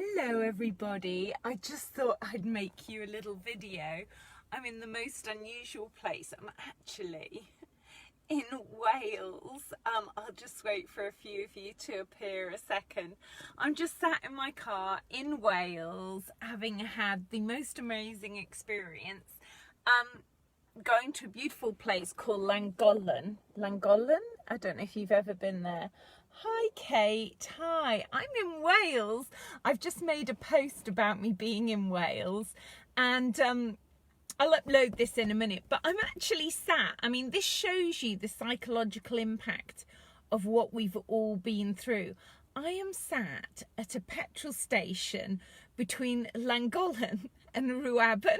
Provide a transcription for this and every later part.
Hello everybody, I just thought I'd make you a little video. I'm in the most unusual place. I'm actually in Wales. I'll just wait for a few of you to appear a second. I'm just sat in my car in Wales, having had the most amazing experience. Going to a beautiful place called Llangollen. Llangollen? I don't know if you've ever been there. Hi Kate, hi, I'm in Wales. I've just made a post about me being in Wales and I'll upload this in a minute, but I'm actually sat, I mean, this shows you the psychological impact of what we've all been through. I am sat at a petrol station between Llangollen and Rhuaben.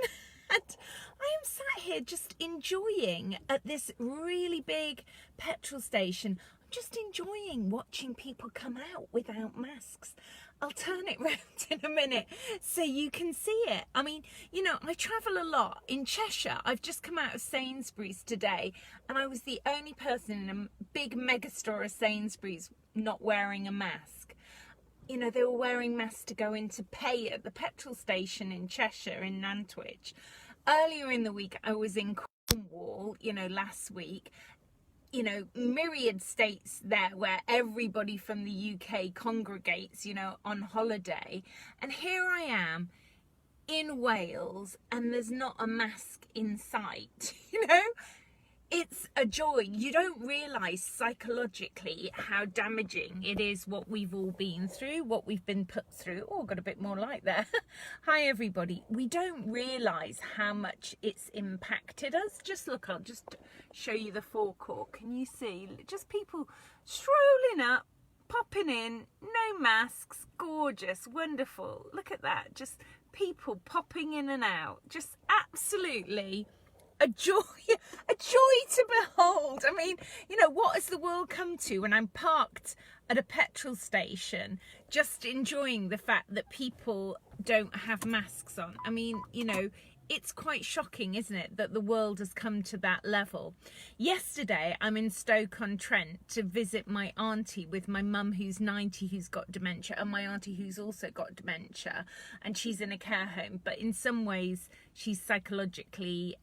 And I am sat here just enjoying at this really big petrol station. I'm just enjoying watching people come out without masks. I'll turn it round in a minute so you can see it. I mean, you know, I travel a lot. In Cheshire, I've just come out of Sainsbury's today and I was the only person in a big megastore of Sainsbury's not wearing a mask. You know, they were wearing masks to go in to pay at the petrol station in Cheshire, in Nantwich. Earlier in the week, I was in Cornwall, you know, last week. You know, myriad states there where everybody from the UK congregates, you know, on holiday. And here I am in Wales and there's not a mask in sight, you know? It's a joy. You don't realise psychologically how damaging it is what we've all been through, what we've been put through. Oh, got a bit more light there. Hi everybody. We don't realise how much it's impacted us. Just look, I'll just show you the forecourt. Can you see? Just people strolling up, popping in, no masks, gorgeous, wonderful. Look at that. Just people popping in and out. Just absolutely a joy to behold. I mean, you know, what has the world come to when I'm parked at a petrol station just enjoying the fact that people don't have masks on? I mean, you know, it's quite shocking, isn't it, that the world has come to that level. Yesterday, I'm in Stoke-on-Trent to visit my auntie with my mum who's 90, who's got dementia, and my auntie who's also got dementia, and she's in a care home. But in some ways, she's psychologically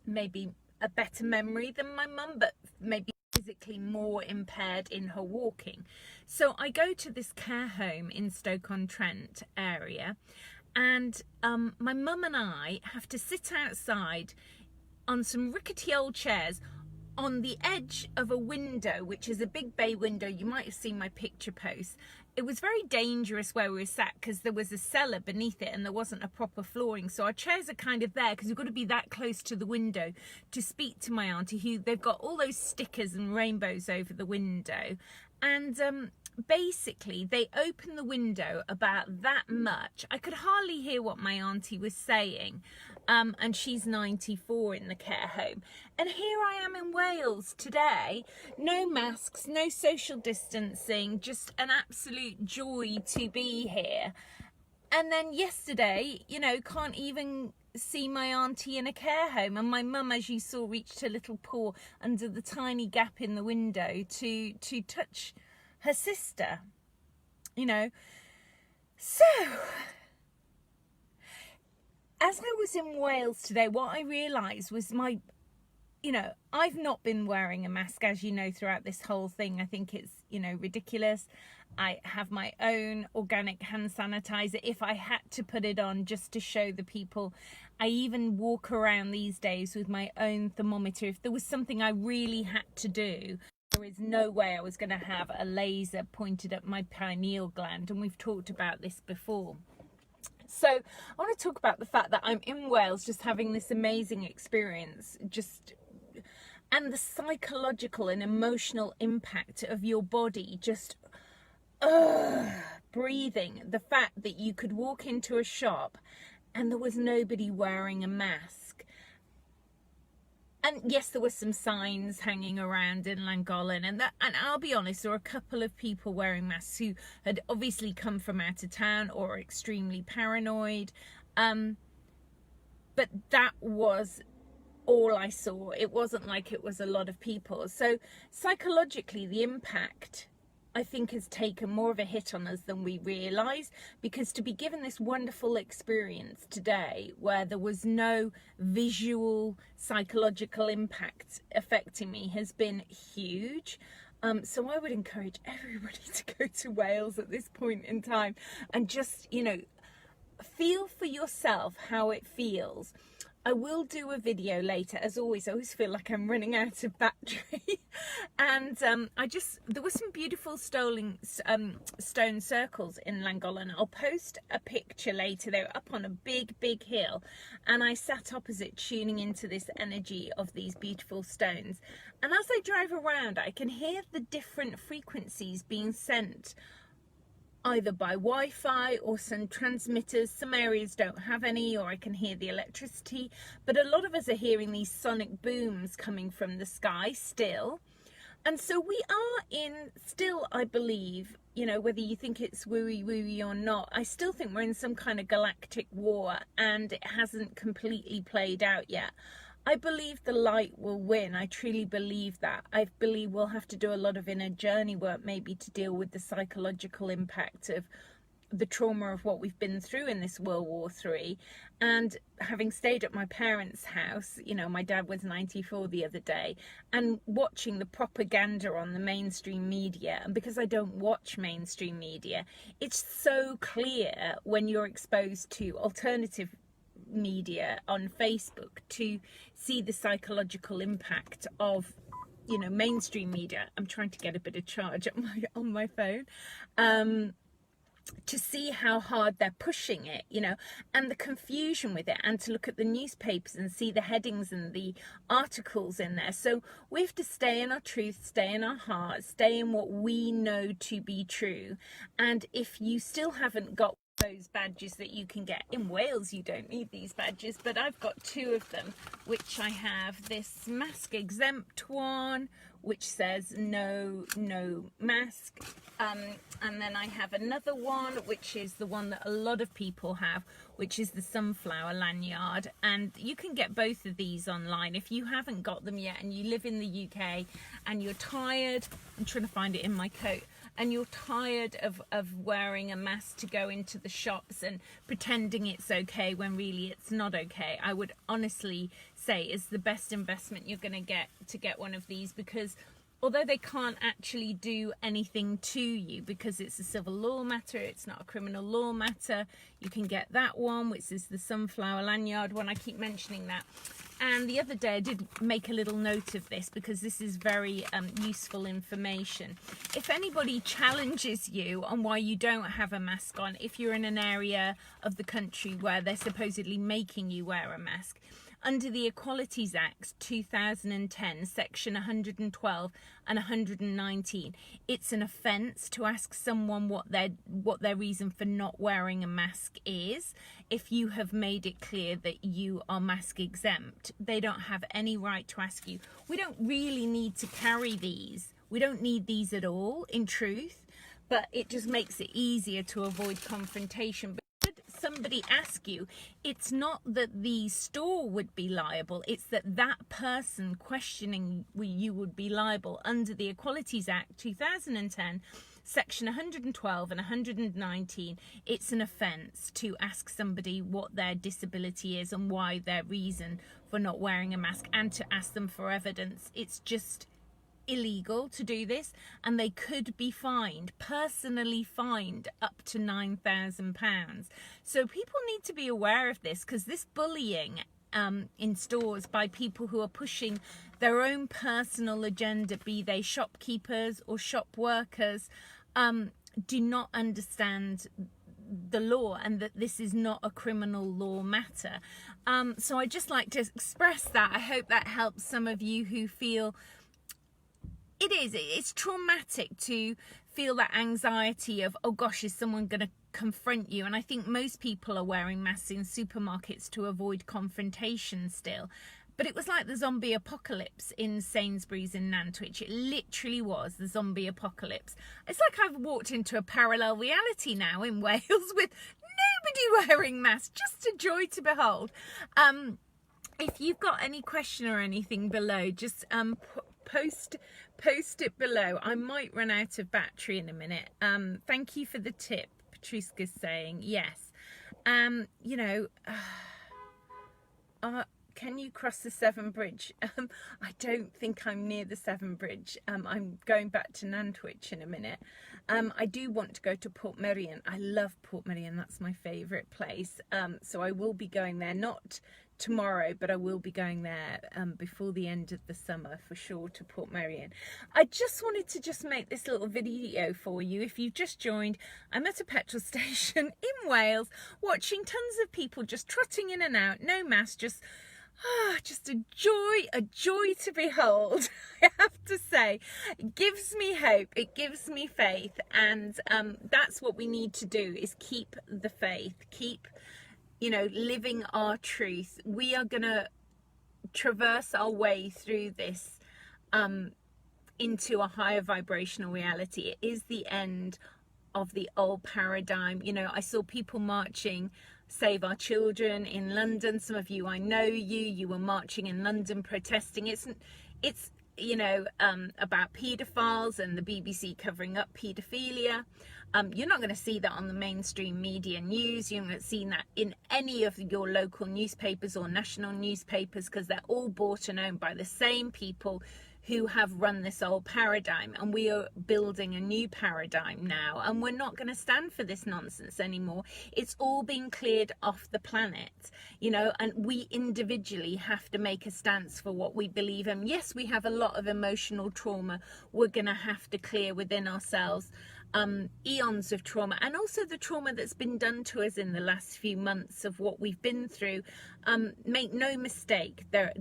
maybe a better memory than my mum, but maybe physically more impaired in her walking. So I go to this care home in Stoke-on-Trent area, and my mum and I have to sit outside on some rickety old chairs on the edge of a window, which is a big bay window. You might have seen my picture post. It was very dangerous where we were sat because there was a cellar beneath it and there wasn't a proper flooring. So our chairs are kind of there because we've got to be that close to the window to speak to my auntie, who they've got all those stickers and rainbows over the window. And basically they opened the window about that much. I could hardly hear what my auntie was saying, and she's 94 in the care home. And here I am in Wales today, no masks, no social distancing, just an absolute joy to be here. And then yesterday, you know, can't even see my auntie in a care home, and my mum, as you saw, reached her little paw under the tiny gap in the window to touch her sister, you know. So as I was in Wales today, what I realised was you know, I've not been wearing a mask, as you know, throughout this whole thing. I think it's, you know, ridiculous. I have my own organic hand sanitizer if I had to put it on just to show the people. I even walk around these days with my own thermometer. If there was something I really had to do, there is no way I was going to have a laser pointed at my pineal gland, and we've talked about this before. So I want to talk about the fact that I'm in Wales just having this amazing experience, and the psychological and emotional impact of your body just breathing. The fact that you could walk into a shop and there was nobody wearing a mask. And yes, there were some signs hanging around in Llangollen, and I'll be honest, there were a couple of people wearing masks who had obviously come from out of town or are extremely paranoid. But that was all I saw. It wasn't like it was a lot of people. So psychologically, the impact I think has taken more of a hit on us than we realise, because to be given this wonderful experience today where there was no visual psychological impact affecting me has been huge. So I would encourage everybody to go to Wales at this point in time and just, you know, feel for yourself how it feels. I will do a video later. As always, I always feel like I'm running out of battery. And there were some beautiful stone circles in Llangollen. I'll post a picture later. They were up on a big, big hill. And I sat opposite tuning into this energy of these beautiful stones. And as I drive around, I can hear the different frequencies being sent either by Wi-Fi or some transmitters. Some areas don't have any, or I can hear the electricity, but a lot of us are hearing these sonic booms coming from the sky still. And so we are in still, I believe, you know, whether you think it's wooey or not, I still think we're in some kind of galactic war, and it hasn't completely played out yet. I believe the light will win. I truly believe that. I believe we'll have to do a lot of inner journey work maybe to deal with the psychological impact of the trauma of what we've been through in this World War III. And having stayed at my parents' house, you know, my dad was 94 the other day, and watching the propaganda on the mainstream media, and because I don't watch mainstream media, it's so clear when you're exposed to alternative media on Facebook to see the psychological impact of, you know, mainstream media. I'm trying to get a bit of charge on my phone, to see how hard they're pushing it, you know, and the confusion with it, and to look at the newspapers and see the headings and the articles in there. So we have to stay in our truth, stay in our hearts, stay in what we know to be true. And if you still haven't got those badges that you can get in Wales, you don't need these badges, but I've got two of them, which I have this mask exempt one which says no mask, and then I have another one which is the one that a lot of people have, which is the sunflower lanyard. And you can get both of these online if you haven't got them yet and you live in the UK and you're tired. I'm trying to find it in my coat. And you're tired of wearing a mask to go into the shops and pretending it's okay when really it's not okay, I would honestly say is the best investment you're going to get one of these, because although they can't actually do anything to you because it's a civil law matter, it's not a criminal law matter, you can get that one, which is the sunflower lanyard one. I keep mentioning that. And the other day I did make a little note of this because this is very useful information. If anybody challenges you on why you don't have a mask on, if you're in an area of the country where they're supposedly making you wear a mask, under the Equalities Act 2010, section 112 and 119, it's an offence to ask someone what their reason for not wearing a mask is. If you have made it clear that you are mask exempt, they don't have any right to ask you. We don't really need to carry these. We don't need these at all, in truth, but it just makes it easier to avoid confrontation. Somebody ask you, it's not that the store would be liable, it's that person questioning you would be liable. Under the Equalities Act 2010, section 112 and 119, it's an offence to ask somebody what their disability is and why their reason for not wearing a mask, and to ask them for evidence. It's just illegal to do this, and they could be fined, personally fined, up to £9,000. So people need to be aware of this, because this bullying in stores by people who are pushing their own personal agenda, be they shopkeepers or shop workers, do not understand the law, and that this is not a criminal law matter. So I just like to express that. I hope that helps some of you who feel it's traumatic to feel that anxiety of, oh gosh, is someone going to confront you? And I think most people are wearing masks in supermarkets to avoid confrontation still. But it was like the zombie apocalypse in Sainsbury's in Nantwich. It literally was the zombie apocalypse. It's like I've walked into a parallel reality now in Wales with nobody wearing masks. Just a joy to behold. If you've got any question or anything below, just post it below. I might run out of battery in a minute. Thank you for the tip, Patriska's saying. Yes. You know, can you cross the Severn Bridge? I don't think I'm near the Severn Bridge. I'm going back to Nantwich in a minute. I do want to go to Portmeirion. I love Portmeirion. That's my favourite place. So I will be going there, not tomorrow, but I will be going there before the end of the summer for sure, to Portmeirion. I just wanted to just make this little video for you. If you've just joined, I'm at a petrol station in Wales watching tons of people just trotting in and out, no mask, just a joy to behold. I have to say, it gives me hope, it gives me faith, and that's what we need to do, is keep the faith, keep, you know, living our truth. We are gonna traverse our way through this into a higher vibrational reality. It is the end of the old paradigm. You know, I saw people marching Save Our Children in London. Some of you, I know you were marching in London protesting. It's you know, about paedophiles and the BBC covering up paedophilia. You're not going to see that on the mainstream media news. You're not going to see that in any of your local newspapers or national newspapers, because they're all bought and owned by the same people who have run this old paradigm, and we are building a new paradigm now, and we're not going to stand for this nonsense anymore. It's all being cleared off the planet, you know, and we individually have to make a stance for what we believe in. Yes, we have a lot of emotional trauma we're going to have to clear within ourselves, eons of trauma, and also the trauma that's been done to us in the last few months of what we've been through. Make no mistake, there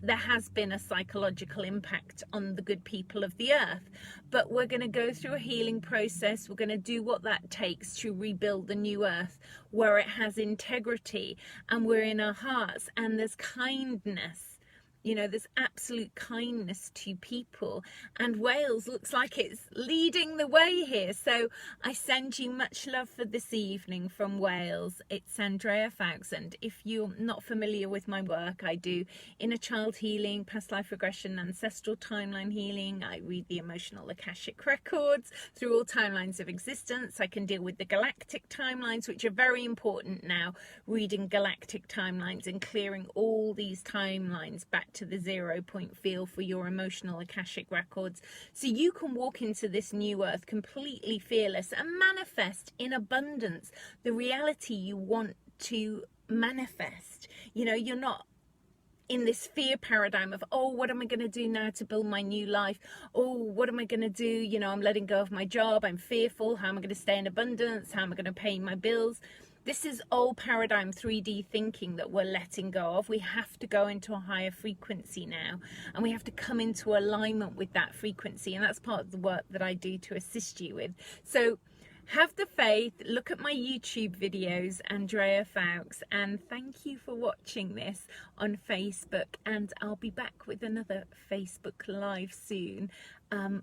has been a psychological impact on the good people of the earth, but we're going to go through a healing process. We're going to do what that takes to rebuild the new earth, where it has integrity, and we're in our hearts, and there's kindness. You know, there's absolute kindness to people, and Wales looks like it's leading the way here. So I send you much love for this evening from Wales. It's Andrea Fowkes, and if you're not familiar with my work, I do inner child healing, past life regression, ancestral timeline healing. I read the emotional Akashic records through all timelines of existence. I can deal with the galactic timelines, which are very important now, reading galactic timelines and clearing all these timelines back to the 0 point feel for your emotional Akashic records, so you can walk into this new earth completely fearless and manifest in abundance the reality you want to manifest. You know, you're not in this fear paradigm of, oh, what am I going to do now to build my new life? Oh, what am I going to do? You know, I'm letting go of my job. I'm fearful. How am I going to stay in abundance? How am I going to pay my bills? This is old paradigm 3D thinking that we're letting go of. We have to go into a higher frequency now, and we have to come into alignment with that frequency, and that's part of the work that I do to assist you with. So have the faith, look at my YouTube videos, Andrea Fowkes, and thank you for watching this on Facebook, and I'll be back with another Facebook Live soon.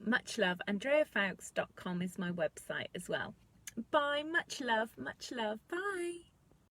Much love. AndreaFowkes.com is my website as well. Bye. Much love. Bye.